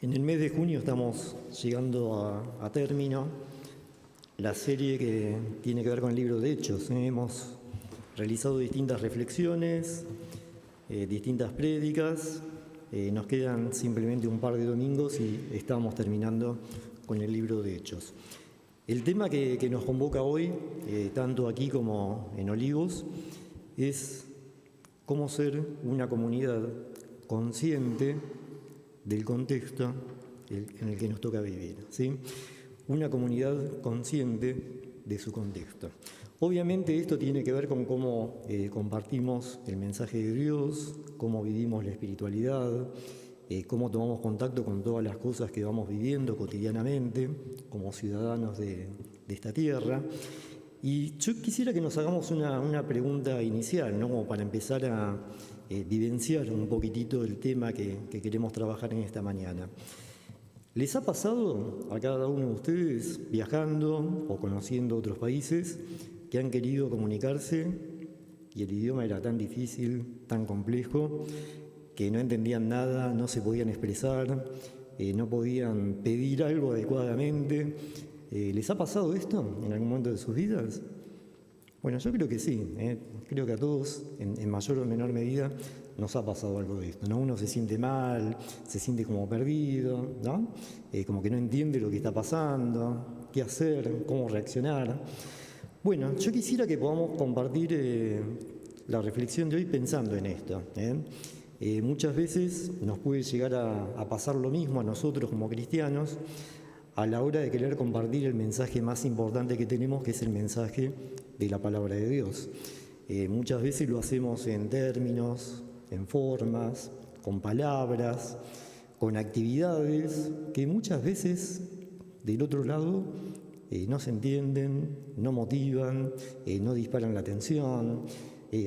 En el mes de junio estamos llegando a término la serie que tiene que ver con el libro de Hechos. Hemos realizado distintas reflexiones, distintas prédicas. Nos quedan simplemente un par de domingos y estamos terminando con el libro de Hechos. El tema que nos convoca hoy, tanto aquí como en Olivos, es cómo ser una comunidad consciente del contexto en el que nos toca vivir, ¿sí? Una comunidad consciente de su contexto. Obviamente esto tiene que ver con cómo compartimos el mensaje de Dios, cómo vivimos la espiritualidad, cómo tomamos contacto con todas las cosas que vamos viviendo cotidianamente como ciudadanos de esta tierra. Y yo quisiera que nos hagamos una pregunta inicial, ¿no? Como para empezar a vivenciar un poquitito el tema que queremos trabajar en esta mañana. ¿Les ha pasado a cada uno de ustedes, viajando o conociendo otros países, que han querido comunicarse y el idioma era tan difícil, tan complejo, que no entendían nada, no se podían expresar, no podían pedir algo adecuadamente? ¿Les ha pasado esto en algún momento de sus vidas? Bueno, yo creo que sí, creo que a todos, en mayor o menor medida, nos ha pasado algo de esto, ¿no? Uno se siente mal, se siente como perdido, ¿no? Como que no entiende lo que está pasando, qué hacer, cómo reaccionar. Bueno, yo quisiera que podamos compartir la reflexión de hoy pensando en esto. Muchas veces nos puede llegar a pasar lo mismo a nosotros como cristianos a la hora de querer compartir el mensaje más importante que tenemos, que es el mensaje de la palabra de Dios. Muchas veces lo hacemos en términos, en formas, con palabras, con actividades que muchas veces del otro lado no se entienden, no motivan, no disparan la atención.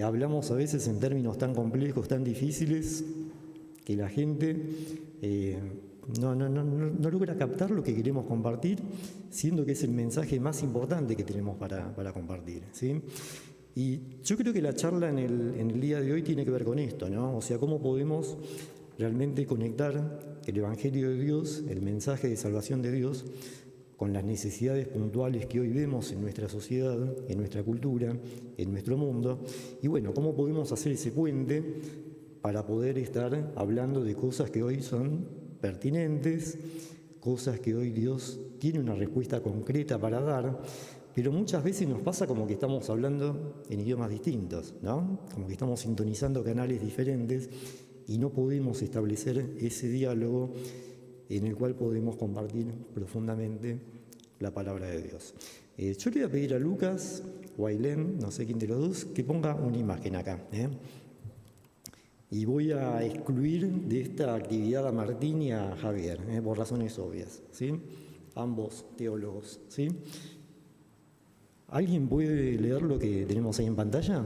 Hablamos a veces en términos tan complejos, tan difíciles, que la gente no logra captar lo que queremos compartir, siendo que es el mensaje más importante que tenemos para compartir, ¿sí? Y yo creo que la charla en el día de hoy tiene que ver con esto, ¿no? O sea, cómo podemos realmente conectar el Evangelio de Dios, el mensaje de salvación de Dios, con las necesidades puntuales que hoy vemos en nuestra sociedad, en nuestra cultura, en nuestro mundo. Y bueno, cómo podemos hacer ese puente para poder estar hablando de cosas que hoy son pertinentes, cosas que hoy Dios tiene una respuesta concreta para dar, pero muchas veces nos pasa como que estamos hablando en idiomas distintos, ¿no? Como que estamos sintonizando canales diferentes y no podemos establecer ese diálogo en el cual podemos compartir profundamente la palabra de Dios. Yo le voy a pedir a Lucas o a Ailén, no sé quién de los dos, que ponga una imagen acá, Y voy a excluir de esta actividad a Martín y a Javier, por razones obvias, ¿sí? Ambos teólogos, ¿sí? ¿Alguien puede leer lo que tenemos ahí en pantalla?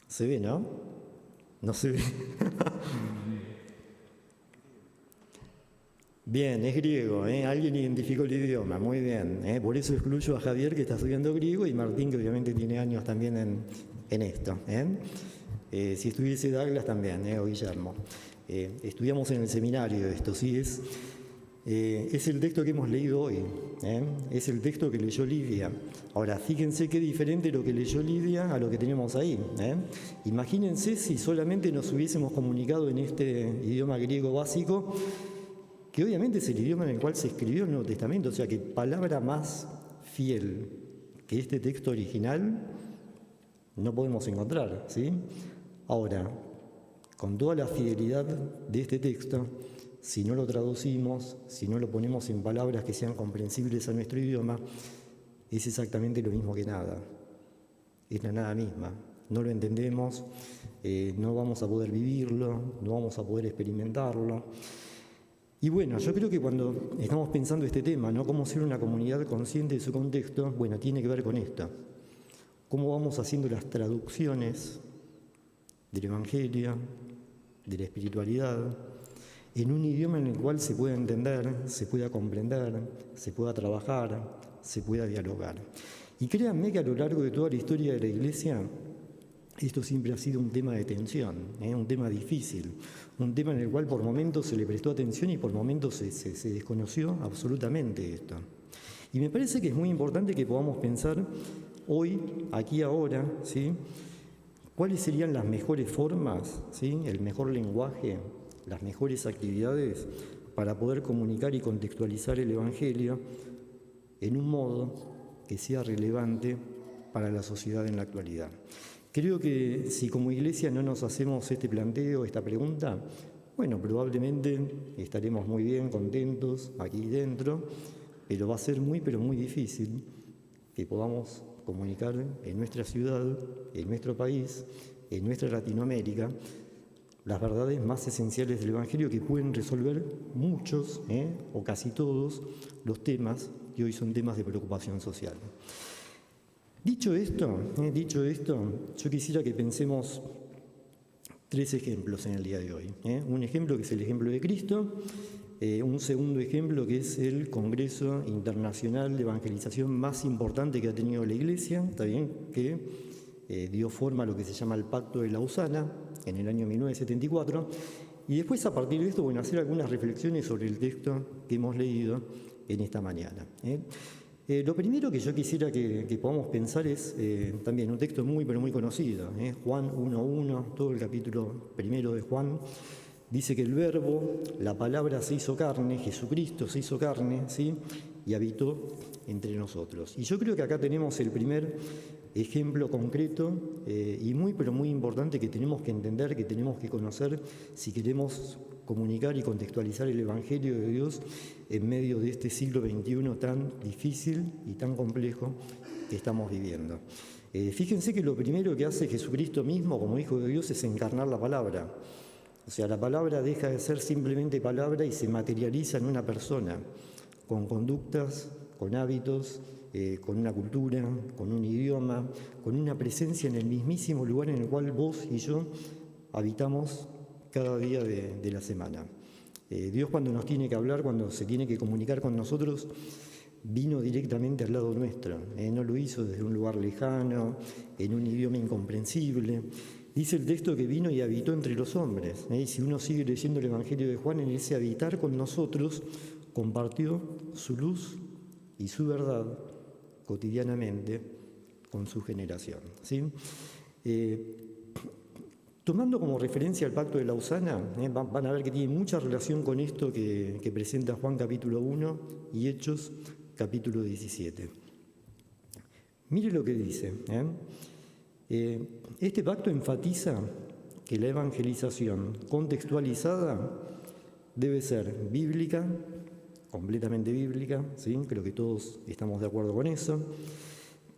¿Se ve, no? No se ve. Bien, es griego, Alguien identificó el idioma, muy bien. Por eso excluyo a Javier, que está estudiando griego, y Martín, que obviamente tiene años también en esto. Si estuviese Douglas también, o Guillermo. Estudiamos en el seminario esto, sí, es el texto que hemos leído hoy, es el texto que leyó Lidia. Ahora, fíjense qué diferente lo que leyó Lidia a lo que tenemos ahí. Imagínense si solamente nos hubiésemos comunicado en este idioma griego básico, que obviamente es el idioma en el cual se escribió el Nuevo Testamento, o sea que palabra más fiel que este texto original no podemos encontrar, ¿sí? Ahora, con toda la fidelidad de este texto, si no lo traducimos, si no lo ponemos en palabras que sean comprensibles a nuestro idioma, es exactamente lo mismo que nada. Es la nada misma. No lo entendemos, no vamos a poder vivirlo, no vamos a poder experimentarlo. Y bueno, yo creo que cuando estamos pensando este tema, ¿no? Cómo ser una comunidad consciente de su contexto, bueno, tiene que ver con esto. Cómo vamos haciendo las traducciones del Evangelio, de la espiritualidad, en un idioma en el cual se pueda entender, se pueda comprender, se pueda trabajar, se pueda dialogar. Y créanme que a lo largo de toda la historia de la Iglesia, esto siempre ha sido un tema de tensión, un tema difícil, un tema en el cual por momentos se le prestó atención y por momentos se desconoció absolutamente esto. Y me parece que es muy importante que podamos pensar hoy, aquí, ahora, ¿sí?, cuáles serían las mejores formas, ¿sí?, el mejor lenguaje, las mejores actividades para poder comunicar y contextualizar el Evangelio en un modo que sea relevante para la sociedad en la actualidad. Creo que si como Iglesia no nos hacemos este planteo, esta pregunta, bueno, probablemente estaremos muy bien, contentos aquí dentro, pero va a ser muy, pero muy difícil que podamos comunicar en nuestra ciudad, en nuestro país, en nuestra Latinoamérica, las verdades más esenciales del Evangelio que pueden resolver muchos, o casi todos, los temas que hoy son temas de preocupación social. Dicho esto, yo quisiera que pensemos 3 ejemplos en el día de hoy. Un ejemplo que es el ejemplo de Cristo, un segundo ejemplo que es el Congreso Internacional de Evangelización más importante que ha tenido la Iglesia, está bien, que dio forma a lo que se llama el Pacto de Lausana en el año 1974, y después a partir de esto, bueno, hacer algunas reflexiones sobre el texto que hemos leído en esta mañana. Lo primero que yo quisiera que podamos pensar es también un texto muy, pero muy conocido, Juan 1:1, todo el capítulo primero de Juan, dice que el Verbo, la palabra se hizo carne, Jesucristo se hizo carne, ¿sí?, y habitó entre nosotros. Y yo creo que acá tenemos el primer ejemplo concreto y muy, pero muy importante que tenemos que entender, que tenemos que conocer si queremos comunicar y contextualizar el Evangelio de Dios en medio de este siglo XXI tan difícil y tan complejo que estamos viviendo. Fíjense que lo primero que hace Jesucristo mismo como Hijo de Dios es encarnar la palabra. O sea, la palabra deja de ser simplemente palabra y se materializa en una persona, con conductas, con hábitos, con una cultura, con un idioma, con una presencia en el mismísimo lugar en el cual vos y yo habitamos cada día de la semana. Dios, cuando nos tiene que hablar, cuando se tiene que comunicar con nosotros, vino directamente al lado nuestro, no lo hizo desde un lugar lejano, en un idioma incomprensible. Dice el texto que vino y habitó entre los hombres, y si uno sigue leyendo el Evangelio de Juan, en ese habitar con nosotros compartió su luz y su verdad cotidianamente con su generación, ¿sí? Tomando como referencia el Pacto de Lausana, van a ver que tiene mucha relación con esto que presenta Juan capítulo 1 y Hechos capítulo 17. Mire lo que dice. Este pacto enfatiza que la evangelización contextualizada debe ser bíblica, completamente bíblica, ¿sí? Creo que todos estamos de acuerdo con eso.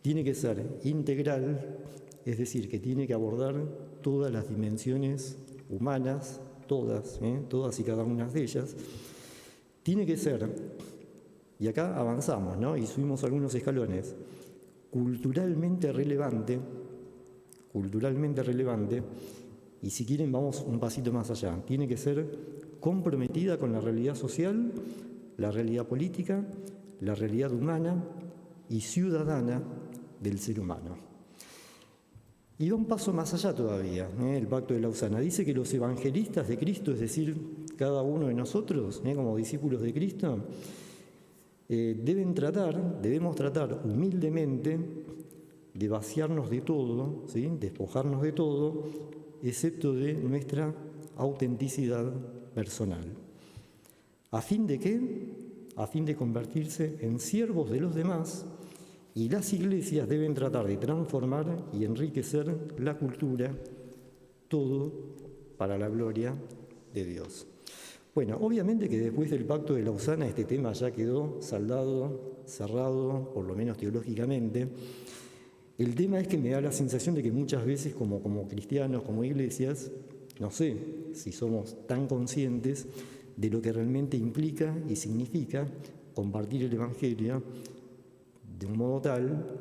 Tiene que ser integral, es decir, que tiene que abordar todas las dimensiones humanas, todas y cada una de ellas. Tiene que ser, y acá avanzamos, ¿no?, y subimos algunos escalones, culturalmente relevante, y si quieren vamos un pasito más allá. Tiene que ser comprometida con la realidad social, la realidad política, la realidad humana y ciudadana del ser humano. Y va un paso más allá todavía, el Pacto de Lausana. Dice que los evangelistas de Cristo, es decir, cada uno de nosotros, como discípulos de Cristo, debemos tratar humildemente de vaciarnos de todo, ¿sí?, despojarnos de todo, excepto de nuestra autenticidad personal. ¿A fin de qué? A fin de convertirse en siervos de los demás, y las iglesias deben tratar de transformar y enriquecer la cultura, todo para la gloria de Dios. Bueno, obviamente que después del Pacto de Lausana este tema ya quedó saldado, cerrado, por lo menos teológicamente. El tema es que me da la sensación de que muchas veces como cristianos, como iglesias, no sé si somos tan conscientes de lo que realmente implica y significa compartir el Evangelio de un modo tal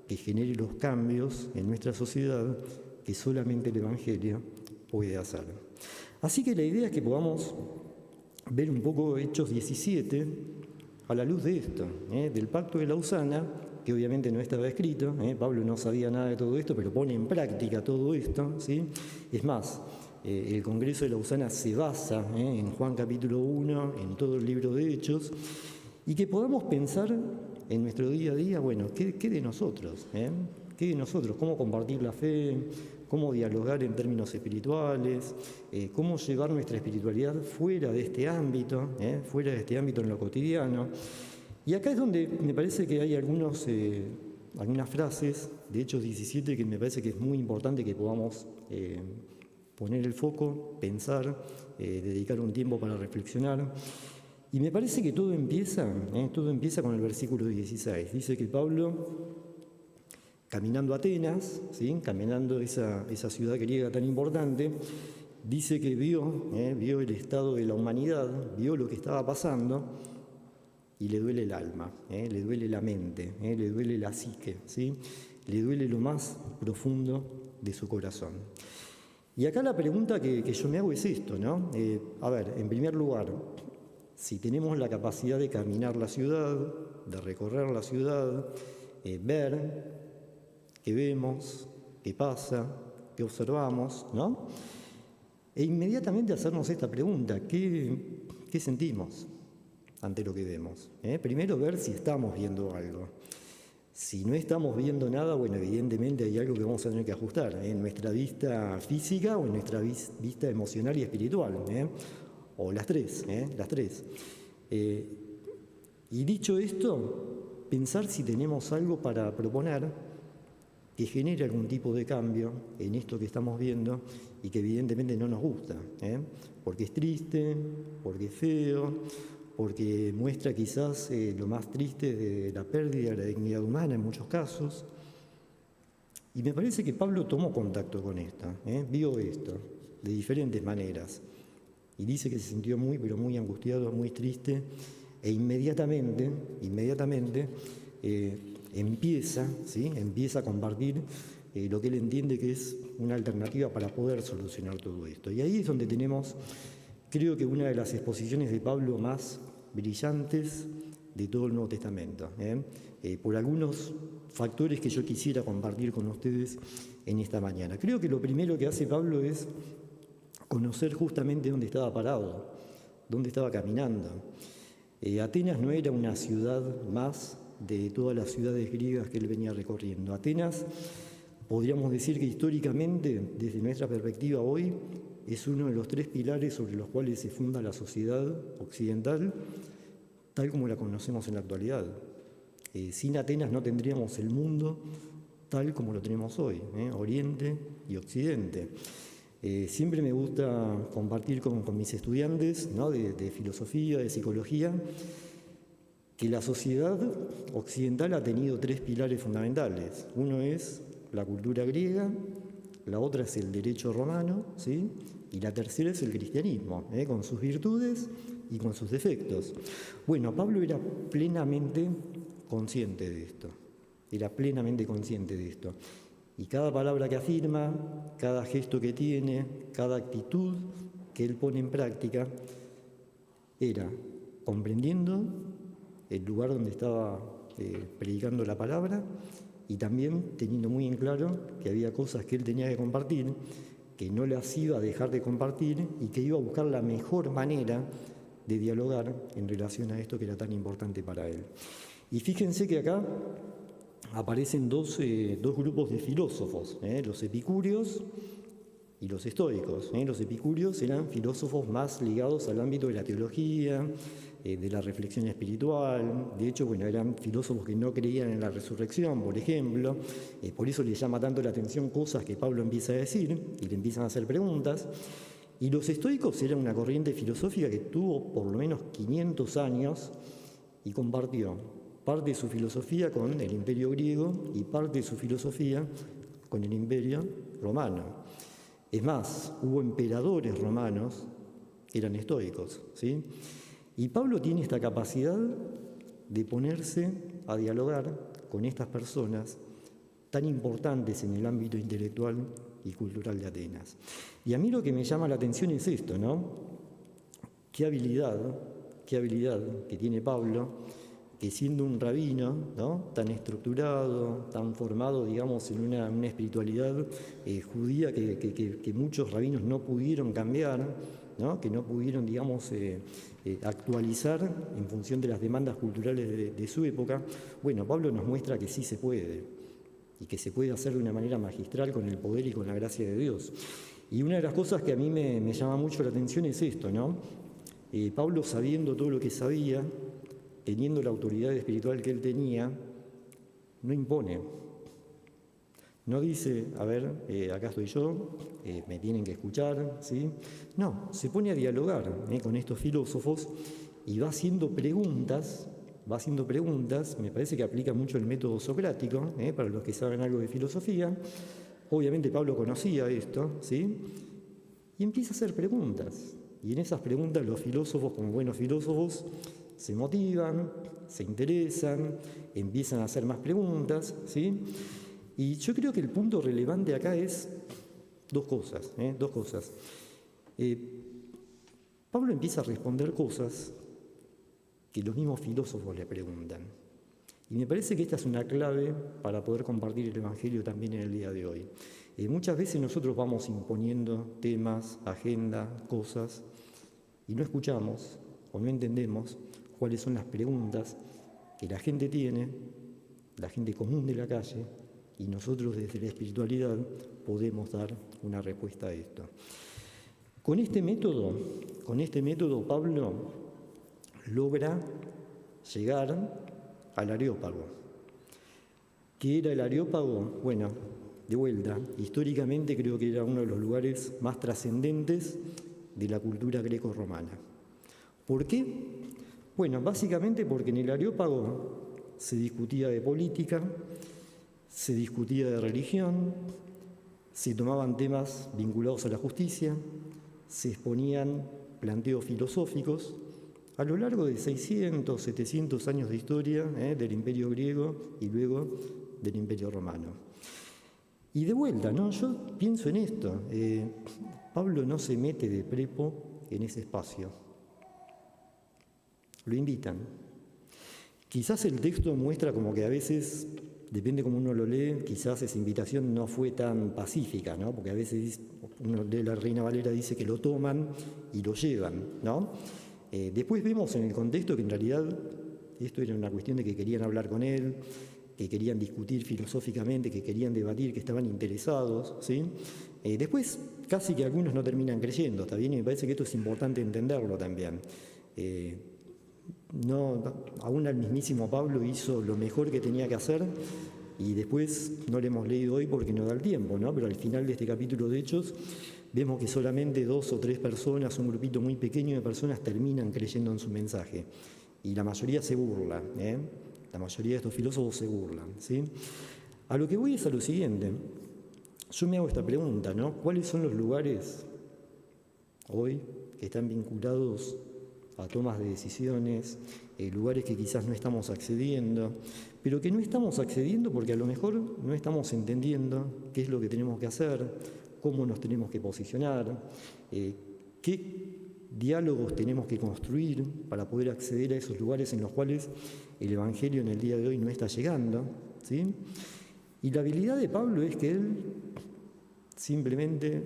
que genere los cambios en nuestra sociedad que solamente el Evangelio puede hacer. Así que la idea es que podamos ver un poco Hechos 17 a la luz de esto, del Pacto de Lausana, que obviamente no estaba escrito, Pablo no sabía nada de todo esto, pero pone en práctica todo esto, ¿sí? Es más, el Congreso de Lausana se basa en Juan capítulo 1, en todo el libro de Hechos, y que podamos pensar en nuestro día a día, bueno, ¿qué de nosotros? ¿Qué de nosotros? ¿Cómo compartir la fe? ¿Cómo dialogar en términos espirituales? ¿Cómo llevar nuestra espiritualidad fuera de este ámbito, en lo cotidiano? Y acá es donde me parece que hay algunas frases de Hechos 17 que me parece que es muy importante que podamos poner el foco, pensar, dedicar un tiempo para reflexionar. Y me parece que todo empieza con el versículo 16. Dice que Pablo, caminando a Atenas, ¿sí? Caminando esa ciudad griega tan importante, dice que vio el estado de la humanidad, vio lo que estaba pasando y le duele el alma, le duele la mente, le duele la psique, ¿sí? Le duele lo más profundo de su corazón. Y acá la pregunta que yo me hago es esto, ¿no? A ver, en primer lugar, si tenemos la capacidad de caminar la ciudad, de recorrer la ciudad, ver qué vemos, qué pasa, qué observamos, ¿no? E inmediatamente hacernos esta pregunta, ¿qué sentimos ante lo que vemos? Primero ver si estamos viendo algo. Si no estamos viendo nada, bueno, evidentemente hay algo que vamos a tener que ajustar en nuestra vista física o en nuestra vista emocional y espiritual, o las tres. Y dicho esto, pensar si tenemos algo para proponer que genere algún tipo de cambio en esto que estamos viendo y que evidentemente no nos gusta, porque es triste, porque es feo, porque muestra quizás lo más triste de la pérdida de la dignidad humana en muchos casos. Y me parece que Pablo tomó contacto con esto, vio esto de diferentes maneras. Y dice que se sintió muy, pero muy angustiado, muy triste, e inmediatamente empieza a compartir lo que él entiende que es una alternativa para poder solucionar todo esto. Y ahí es donde tenemos, creo que una de las exposiciones de Pablo más brillantes de todo el Nuevo Testamento, por algunos factores que yo quisiera compartir con ustedes en esta mañana. Creo que lo primero que hace Pablo es conocer justamente dónde estaba parado, dónde estaba caminando. Atenas no era una ciudad más de todas las ciudades griegas que él venía recorriendo. Atenas, podríamos decir que históricamente, desde nuestra perspectiva hoy, es uno de los tres pilares sobre los cuales se funda la sociedad occidental, tal como la conocemos en la actualidad. Sin Atenas no tendríamos el mundo tal como lo tenemos hoy, Oriente y Occidente. Siempre me gusta compartir con mis estudiantes, ¿no? de filosofía, de psicología, que la sociedad occidental ha tenido tres pilares fundamentales. Uno es la cultura griega, la otra es el derecho romano, ¿sí? Y la tercera es el cristianismo, con sus virtudes y con sus defectos. Bueno, Pablo era plenamente consciente de esto, Y cada palabra que afirma, cada gesto que tiene, cada actitud que él pone en práctica, era comprendiendo el lugar donde estaba predicando la palabra y también teniendo muy en claro que había cosas que él tenía que compartir, que no las iba a dejar de compartir y que iba a buscar la mejor manera de dialogar en relación a esto que era tan importante para él. Y fíjense que acá aparecen dos grupos de filósofos, los epicúreos y los estoicos. Los epicúreos eran filósofos más ligados al ámbito de la teología, de la reflexión espiritual. De hecho, eran filósofos que no creían en la resurrección, por ejemplo. Por eso les llama tanto la atención cosas que Pablo empieza a decir y le empiezan a hacer preguntas. Y los estoicos eran una corriente filosófica que tuvo por lo menos 500 años y compartió parte de su filosofía con el imperio griego y parte de su filosofía con el imperio romano. Es más, hubo emperadores romanos que eran estoicos, ¿sí? Y Pablo tiene esta capacidad de ponerse a dialogar con estas personas tan importantes en el ámbito intelectual y cultural de Atenas. Y a mí lo que me llama la atención es esto, ¿no? Qué habilidad que tiene Pablo que siendo un rabino, ¿no?, tan estructurado, tan formado, digamos, en una espiritualidad judía que muchos rabinos no pudieron cambiar, ¿no?, que no pudieron, digamos, actualizar en función de las demandas culturales de su época, bueno, Pablo nos muestra que sí se puede, y que se puede hacer de una manera magistral con el poder y con la gracia de Dios. Y una de las cosas que a mí me llama mucho la atención es esto, ¿no? Pablo, sabiendo todo lo que sabía, teniendo la autoridad espiritual que él tenía, no impone. No dice, a ver, acá estoy yo, me tienen que escuchar, ¿sí? No, se pone a dialogar con estos filósofos y va haciendo preguntas, me parece que aplica mucho el método socrático, para los que saben algo de filosofía. Obviamente Pablo conocía esto, ¿sí? Y empieza a hacer preguntas. Y en esas preguntas los filósofos, como buenos filósofos, se motivan, se interesan, empiezan a hacer más preguntas, ¿sí? Y yo creo que el punto relevante acá es dos cosas. Pablo empieza a responder cosas que los mismos filósofos le preguntan. Y me parece que esta es una clave para poder compartir el Evangelio también en el día de hoy. Muchas veces nosotros vamos imponiendo temas, agenda, cosas, y no escuchamos o no entendemos cuáles son las preguntas que la gente tiene, la gente común de la calle, y nosotros desde la espiritualidad podemos dar una respuesta a esto. Con este método Pablo logra llegar al Areópago. ¿Qué era el Areópago? Bueno, de vuelta, históricamente creo que era uno de los lugares más trascendentes de la cultura greco-romana. ¿Por qué? Bueno, básicamente porque en el Areópago se discutía de política, se discutía de religión, se tomaban temas vinculados a la justicia, se exponían planteos filosóficos a lo largo de 600, 700 años de historia del Imperio griego y luego del Imperio romano. Y de vuelta, ¿no? Yo pienso en esto. Pablo no se mete de prepo en ese espacio. Lo invitan. Quizás el texto muestra como que a veces, depende cómo uno lo lee, quizás esa invitación no fue tan pacífica, ¿no? Porque a veces uno lee la Reina Valera, dice que lo toman y lo llevan, ¿no? Después vemos en el contexto que en realidad esto era una cuestión de que querían hablar con él, que querían discutir filosóficamente, que querían debatir, que estaban interesados, ¿sí? Después casi que algunos no terminan creyendo, ¿está bien? Y me parece que esto es importante entenderlo también. Aún el mismísimo Pablo hizo lo mejor que tenía que hacer y después no lo hemos leído hoy porque no da el tiempo, ¿no? Pero al final de este capítulo de Hechos vemos que solamente 2 o 3 personas, un grupito muy pequeño de personas, terminan creyendo en su mensaje. Y la mayoría se burla, La mayoría de estos filósofos se burlan, ¿sí? A lo que voy es a lo siguiente. Yo me hago esta pregunta, ¿no? ¿Cuáles son los lugares hoy que están vinculados a tomas de decisiones, lugares que quizás no estamos accediendo, pero que no estamos accediendo porque a lo mejor no estamos entendiendo qué es lo que tenemos que hacer, cómo nos tenemos que posicionar, qué diálogos tenemos que construir para poder acceder a esos lugares en los cuales el Evangelio en el día de hoy no está llegando, ¿sí? Y la habilidad de Pablo es que él simplemente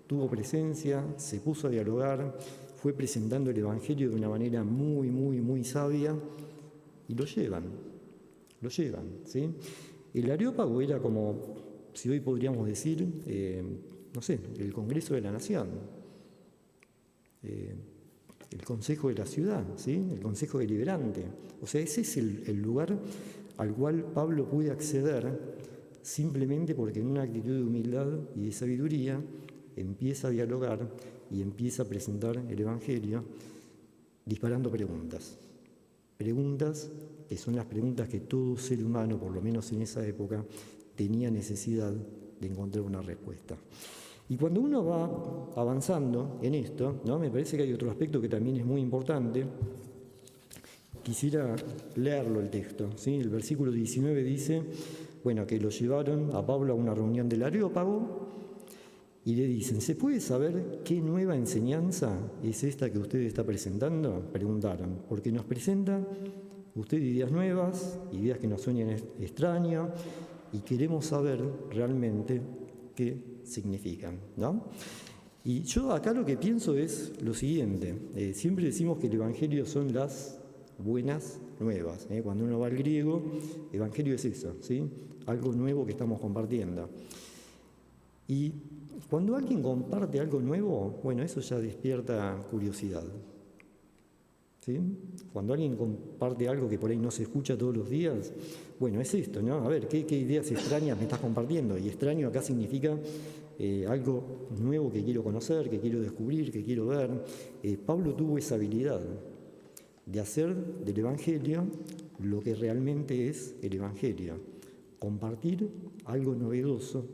tuvo presencia, se puso a dialogar, fue presentando el Evangelio de una manera muy, muy, muy sabia y lo llevan, ¿sí? El Areópago era como, si hoy podríamos decir, el Congreso de la Nación, el Consejo de la Ciudad, ¿sí? El Consejo Deliberante. O sea, ese es el lugar al cual Pablo puede acceder simplemente porque en una actitud de humildad y de sabiduría empieza a dialogar y empieza a presentar el Evangelio disparando preguntas que son las preguntas que todo ser humano, por lo menos en esa época, tenía necesidad de encontrar una respuesta. Y cuando uno va avanzando en esto, ¿no? Me parece que hay otro aspecto que también es muy importante. Quisiera leerlo el texto, ¿sí? El versículo 19 dice, que lo llevaron a Pablo a una reunión del Areópago y le dicen, ¿se puede saber qué nueva enseñanza es esta que usted está presentando? Preguntaron, porque nos presenta usted ideas nuevas, ideas que nos suenan extrañas, y queremos saber realmente qué significan, ¿no? Y yo acá lo que pienso es lo siguiente, siempre decimos que el Evangelio son las buenas nuevas. Cuando uno va al griego, Evangelio es eso, ¿sí? Algo nuevo que estamos compartiendo. Y cuando alguien comparte algo nuevo, bueno, eso ya despierta curiosidad, ¿sí? Cuando alguien comparte algo que por ahí no se escucha todos los días, bueno, es esto, ¿no? A ver, ¿qué ideas extrañas me estás compartiendo? Y extraño acá significa algo nuevo que quiero conocer, que quiero descubrir, que quiero ver. Pablo tuvo esa habilidad de hacer del Evangelio lo que realmente es el Evangelio, compartir algo novedoso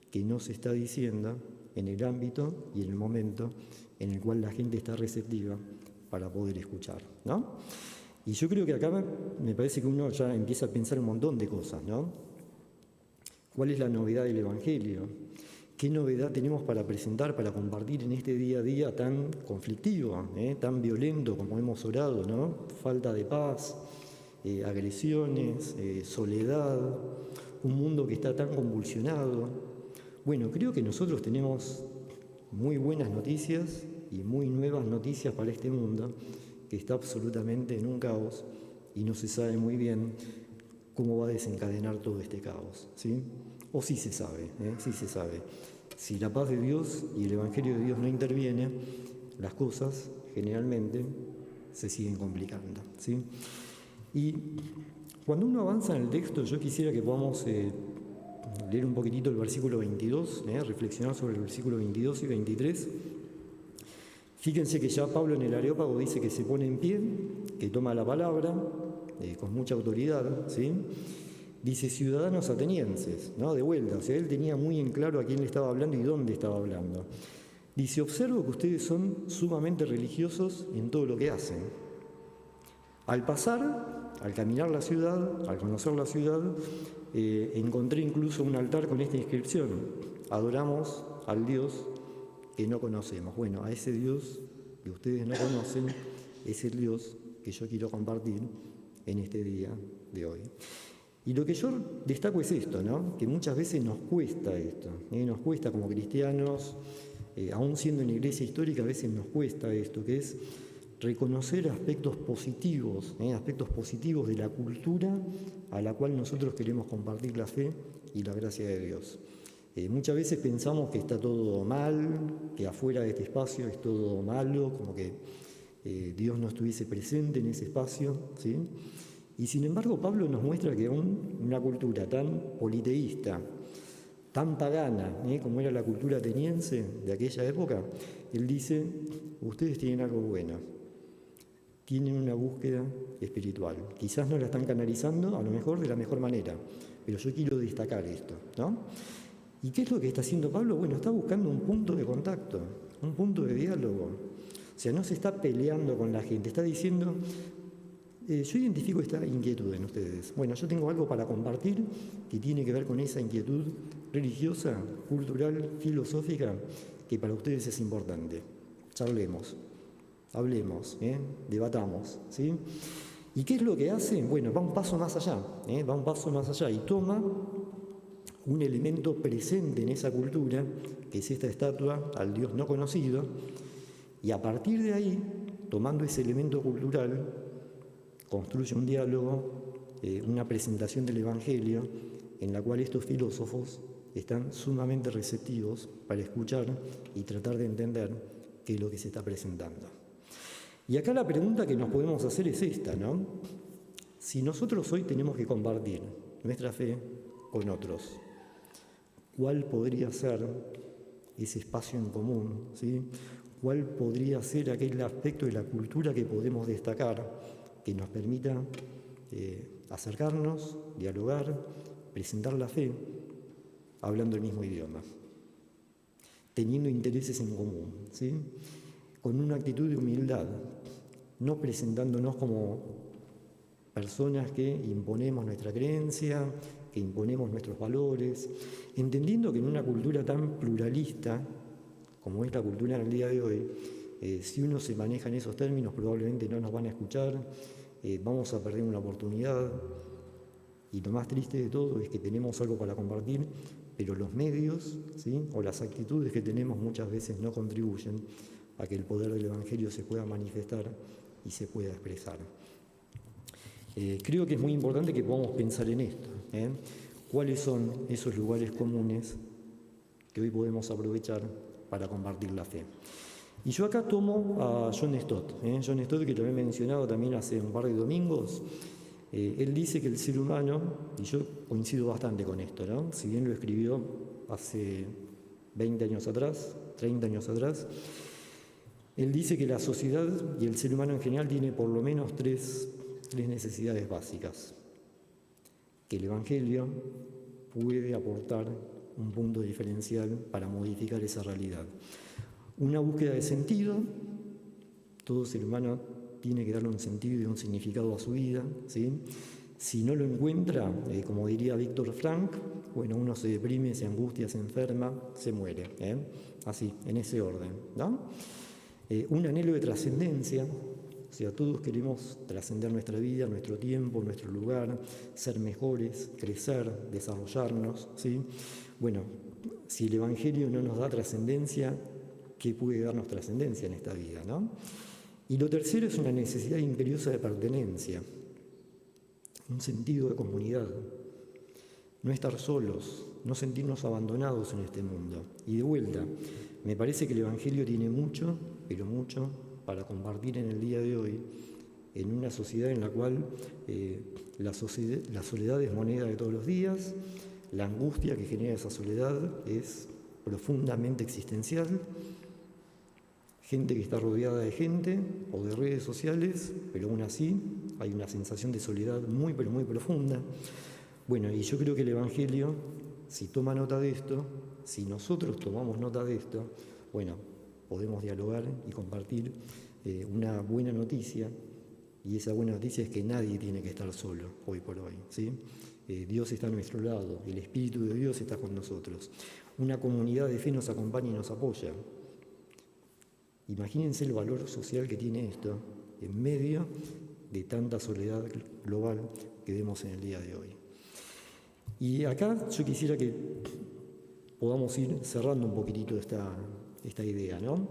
que no se está diciendo en el ámbito y en el momento en el cual la gente está receptiva para poder escuchar, ¿no? Y yo creo que acá me parece que uno ya empieza a pensar un montón de cosas, ¿no? ¿Cuál es la novedad del Evangelio? ¿Qué novedad tenemos para presentar, para compartir en este día a día tan conflictivo, tan violento como hemos orado, ¿no? Falta de paz, agresiones, soledad, un mundo que está tan convulsionado. Bueno, creo que nosotros tenemos muy buenas noticias y muy nuevas noticias para este mundo que está absolutamente en un caos y no se sabe muy bien cómo va a desencadenar todo este caos, ¿sí? O sí se sabe, sí se sabe. Si la paz de Dios y el Evangelio de Dios no interviene, las cosas generalmente se siguen complicando, ¿sí? Y cuando uno avanza en el texto, yo quisiera que podamos leer un poquitito el versículo 22, reflexionar sobre el versículo 22 y 23. Fíjense que ya Pablo en el Areópago dice que se pone en pie, que toma la palabra con mucha autoridad, ¿sí? Dice ciudadanos atenienses, ¿no? De vuelta, o sea, él tenía muy en claro a quién le estaba hablando y dónde estaba hablando. Dice, observo que ustedes son sumamente religiosos en todo lo que hacen. Al pasar, al caminar la ciudad, al conocer la ciudad, encontré incluso un altar con esta inscripción: adoramos al Dios que no conocemos. Bueno, a ese Dios que ustedes no conocen es el Dios que yo quiero compartir en este día de hoy. Y lo que yo destaco es esto, ¿no? Que muchas veces nos cuesta esto, nos cuesta como cristianos, aún siendo una iglesia histórica, a veces nos cuesta esto, que es reconocer aspectos positivos de la cultura a la cual nosotros queremos compartir la fe y la gracia de Dios. Muchas veces pensamos que está todo mal, que afuera de este espacio es todo malo, como que Dios no estuviese presente en ese espacio, ¿sí? Y sin embargo Pablo nos muestra que aún una cultura tan politeísta, tan pagana, como era la cultura ateniense de aquella época, él dice, ustedes tienen algo bueno, tienen una búsqueda espiritual. Quizás no la están canalizando, a lo mejor de la mejor manera, pero yo quiero destacar esto, ¿no? ¿Y qué es lo que está haciendo Pablo? Bueno, está buscando un punto de contacto, un punto de diálogo. O sea, no se está peleando con la gente, está diciendo, yo identifico esta inquietud en ustedes. Bueno, yo tengo algo para compartir que tiene que ver con esa inquietud religiosa, cultural, filosófica, que para ustedes es importante. Charlemos, hablemos, debatamos, ¿sí? ¿Y qué es lo que hace? Bueno, va un paso más allá, y toma un elemento presente en esa cultura, que es esta estatua al Dios no conocido, y a partir de ahí, tomando ese elemento cultural, construye un diálogo, una presentación del Evangelio, en la cual estos filósofos están sumamente receptivos para escuchar y tratar de entender qué es lo que se está presentando. Y acá la pregunta que nos podemos hacer es esta, ¿no? Si nosotros hoy tenemos que compartir nuestra fe con otros, ¿cuál podría ser ese espacio en común, ¿sí? ¿Cuál podría ser aquel aspecto de la cultura que podemos destacar que nos permita acercarnos, dialogar, presentar la fe, hablando el mismo idioma, teniendo intereses en común, ¿sí? Con una actitud de humildad, no presentándonos como personas que imponemos nuestra creencia, que imponemos nuestros valores, entendiendo que en una cultura tan pluralista como es la cultura en el día de hoy, si uno se maneja en esos términos probablemente no nos van a escuchar, vamos a perder una oportunidad. Y lo más triste de todo es que tenemos algo para compartir, pero los medios, ¿sí?, o las actitudes que tenemos muchas veces no contribuyen a que el poder del Evangelio se pueda manifestar y se pueda expresar. Creo que es muy importante que podamos pensar en esto, ¿cuáles son esos lugares comunes que hoy podemos aprovechar para compartir la fe? Y yo acá tomo a John Stott, John Stott, que lo he mencionado también hace un par de domingos. Él dice que el ser humano, y yo coincido bastante con esto, ¿no?, si bien lo escribió hace 20 años atrás, 30 años atrás, él dice que la sociedad y el ser humano en general tiene por lo menos tres necesidades básicas, que el Evangelio puede aportar un punto diferencial para modificar esa realidad. Una búsqueda de sentido, todo ser humano tiene que darle un sentido y un significado a su vida, ¿sí? Si no lo encuentra, como diría Víctor Frank, bueno, uno se deprime, se angustia, se enferma, se muere, así, en ese orden, ¿no? Un anhelo de trascendencia, o sea, todos queremos trascender nuestra vida, nuestro tiempo, nuestro lugar, ser mejores, crecer, desarrollarnos, ¿sí? Bueno, si el Evangelio no nos da trascendencia, ¿qué puede darnos trascendencia en esta vida, no? Y lo tercero es una necesidad imperiosa de pertenencia, un sentido de comunidad, no estar solos, no sentirnos abandonados en este mundo. Y de vuelta, me parece que el Evangelio tiene mucho, pero mucho, para compartir en el día de hoy, en una sociedad en la cual la soledad es moneda de todos los días, la angustia que genera esa soledad es profundamente existencial, gente que está rodeada de gente o de redes sociales, pero aún así hay una sensación de soledad muy, pero muy profunda. Bueno, y yo creo que el Evangelio, si toma nota de esto, si nosotros tomamos nota de esto, bueno, podemos dialogar y compartir una buena noticia, y esa buena noticia es que nadie tiene que estar solo hoy por hoy, ¿sí? Dios está a nuestro lado, el Espíritu de Dios está con nosotros. Una comunidad de fe nos acompaña y nos apoya. Imagínense el valor social que tiene esto en medio de tanta soledad global que vemos en el día de hoy. Y acá yo quisiera que podamos ir cerrando un poquitito esta idea, ¿no?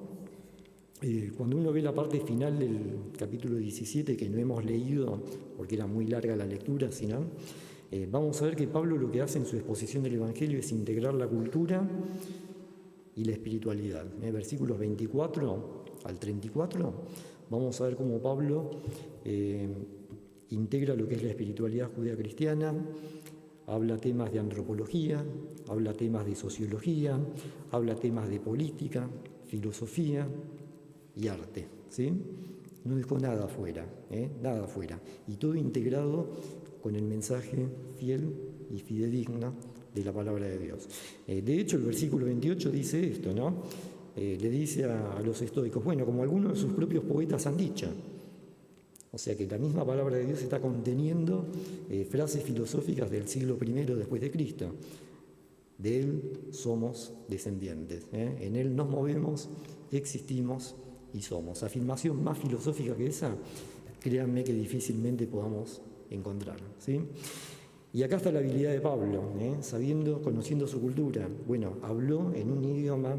Cuando uno ve la parte final del capítulo 17, que no hemos leído porque era muy larga la lectura, sino, vamos a ver que Pablo lo que hace en su exposición del Evangelio es integrar la cultura y la espiritualidad. Versículos 24 al 34, vamos a ver cómo Pablo integra lo que es la espiritualidad judía cristiana, habla temas de antropología, habla temas de sociología, habla temas de política, filosofía y arte, ¿sí? No dejó nada afuera, nada afuera, y todo integrado con el mensaje fiel y fidedigno de la palabra de Dios. De hecho, el versículo 28 dice esto, ¿no? Le dice a los estoicos, bueno, como algunos de sus propios poetas han dicho. O sea que la misma palabra de Dios está conteniendo frases filosóficas del siglo I después de Cristo. De Él somos descendientes, en Él nos movemos, existimos y somos. Afirmación más filosófica que esa, créanme que difícilmente podamos encontrar, ¿sí? Y acá está la habilidad de Pablo, conociendo su cultura. Bueno, habló en un idioma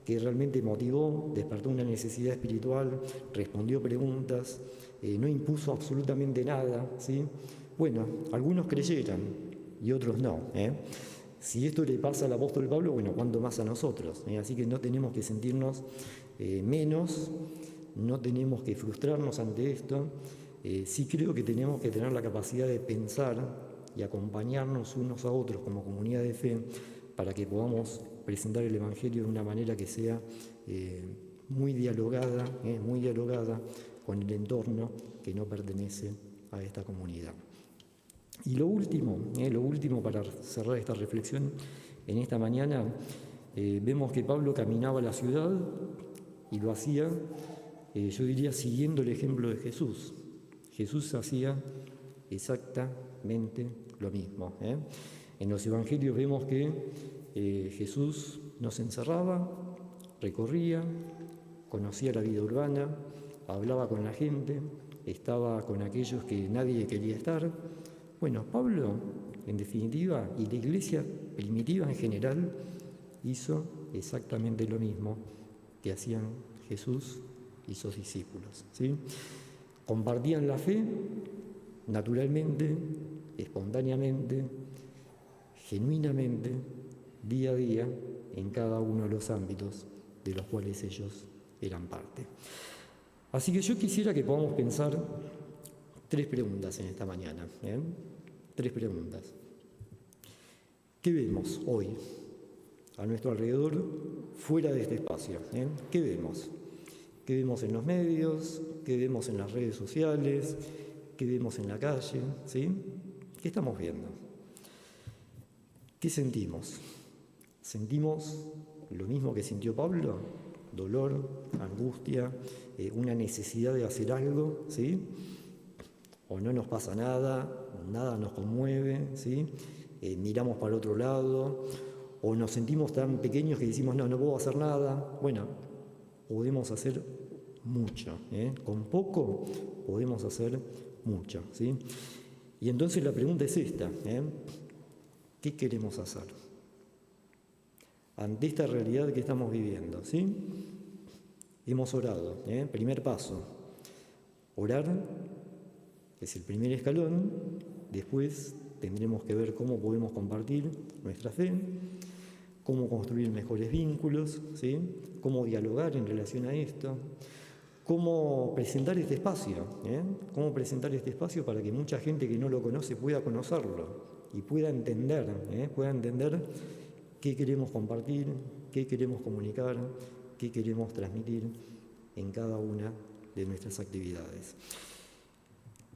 que realmente motivó, despertó una necesidad espiritual, respondió preguntas, no impuso absolutamente nada, ¿sí? Bueno, algunos creyeron y otros no, Si esto le pasa al apóstol Pablo, bueno, ¿cuánto más a nosotros? Así que no tenemos que sentirnos menos, no tenemos que frustrarnos ante esto. Sí creo que tenemos que tener la capacidad de pensar y acompañarnos unos a otros como comunidad de fe para que podamos presentar el Evangelio de una manera que sea muy dialogada con el entorno que no pertenece a esta comunidad. Y lo último para cerrar esta reflexión en esta mañana, vemos que Pablo caminaba a la ciudad y lo hacía, yo diría, siguiendo el ejemplo de Jesús. Jesús hacía exactamente lo mismo. En los evangelios vemos que Jesús no se encerraba, recorría, conocía la vida urbana, hablaba con la gente, estaba con aquellos que nadie quería estar. Bueno, Pablo, en definitiva, y la iglesia primitiva en general, hizo exactamente lo mismo que hacían Jesús y sus discípulos, ¿sí? Compartían la fe naturalmente, espontáneamente, genuinamente, día a día, en cada uno de los ámbitos de los cuales ellos eran parte. Así que yo quisiera que podamos pensar 3 preguntas en esta mañana, 3 preguntas. ¿Qué vemos hoy a nuestro alrededor, fuera de este espacio? ¿Qué vemos? ¿Qué vemos en los medios? ¿Qué vemos en las redes sociales? ¿Qué vemos en la calle? ¿Sí? ¿Qué estamos viendo? ¿Qué sentimos? ¿Sentimos lo mismo que sintió Pablo? Dolor, angustia, una necesidad de hacer algo, ¿sí? O no nos pasa nada, nada nos conmueve, ¿sí? Miramos para otro lado, o nos sentimos tan pequeños que decimos, no puedo hacer nada. Bueno, podemos hacer mucho, con poco podemos hacer mucho, ¿sí? Y entonces la pregunta es esta, ¿qué queremos hacer ante esta realidad que estamos viviendo, ¿sí? Hemos orado, primer paso, orar es el primer escalón, después tendremos que ver cómo podemos compartir nuestra fe, cómo construir mejores vínculos, ¿sí? Cómo dialogar en relación a esto, cómo presentar este espacio, cómo presentar este espacio para que mucha gente que no lo conoce pueda conocerlo y pueda entender qué queremos compartir, qué queremos comunicar, qué queremos transmitir en cada una de nuestras actividades.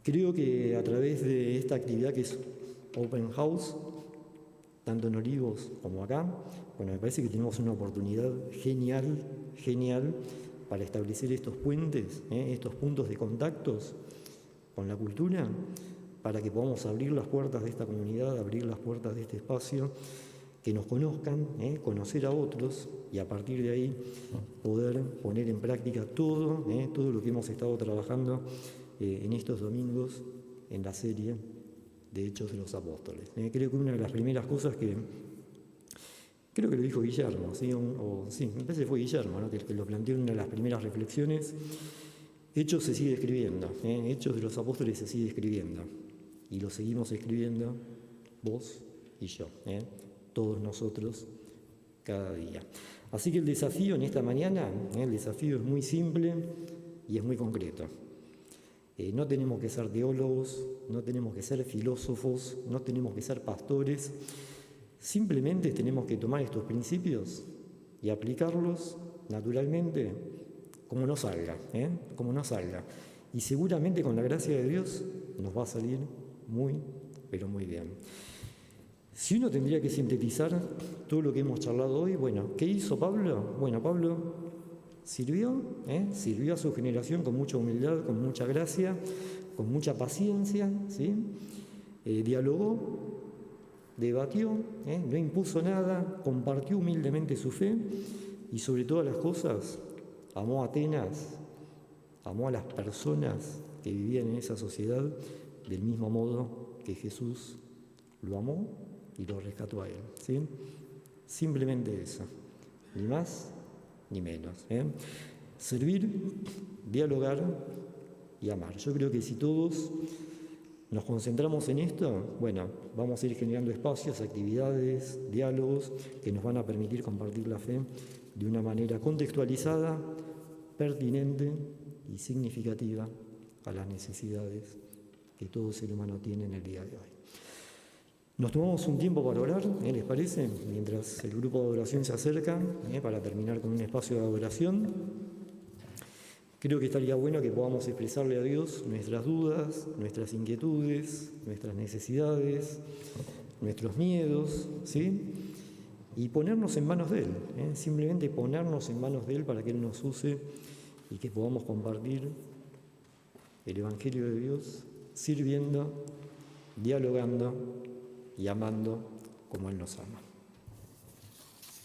Creo que a través de esta actividad que es Open House, tanto en Olivos como acá, bueno, me parece que tenemos una oportunidad genial para establecer estos puentes, estos puntos de contactos con la cultura, para que podamos abrir las puertas de esta comunidad, abrir las puertas de este espacio, que nos conozcan, conocer a otros y a partir de ahí poder poner en práctica todo lo que hemos estado trabajando en estos domingos en la serie de Hechos de los Apóstoles. Creo que una de las primeras cosas creo que lo dijo Guillermo, ¿sí? Me parece que fue Guillermo, ¿no? que lo planteó en una de las primeras reflexiones. Hechos se sigue escribiendo, Hechos de los Apóstoles se sigue escribiendo y lo seguimos escribiendo vos y yo, todos nosotros cada día. Así que el desafío en esta mañana, el desafío es muy simple y es muy concreto. No tenemos que ser teólogos, no tenemos que ser filósofos, no tenemos que ser pastores. Simplemente tenemos que tomar estos principios y aplicarlos naturalmente como nos salga, como nos salga. Y seguramente con la gracia de Dios nos va a salir muy, pero muy bien. Si uno tendría que sintetizar todo lo que hemos charlado hoy, bueno, ¿qué hizo Pablo? Bueno, Pablo sirvió a su generación con mucha humildad, con mucha gracia, con mucha paciencia, ¿sí? Dialogó, debatió, no impuso nada, compartió humildemente su fe y sobre todas las cosas amó a Atenas, amó a las personas que vivían en esa sociedad del mismo modo que Jesús lo amó y lo rescató a él, ¿sí? Simplemente eso, ni más ni menos. Servir, dialogar y amar. Yo creo que si todos nos concentramos en esto, bueno, vamos a ir generando espacios, actividades, diálogos que nos van a permitir compartir la fe de una manera contextualizada, pertinente y significativa a las necesidades que todo ser humano tiene en el día de hoy. Nos tomamos un tiempo para orar, ¿les parece? Mientras el grupo de adoración se acerca, para terminar con un espacio de adoración. Creo que estaría bueno que podamos expresarle a Dios nuestras dudas, nuestras inquietudes, nuestras necesidades, nuestros miedos, ¿sí? Y ponernos en manos de Él, simplemente ponernos en manos de Él para que Él nos use y que podamos compartir el Evangelio de Dios, sirviendo, dialogando y amando como Él nos ama.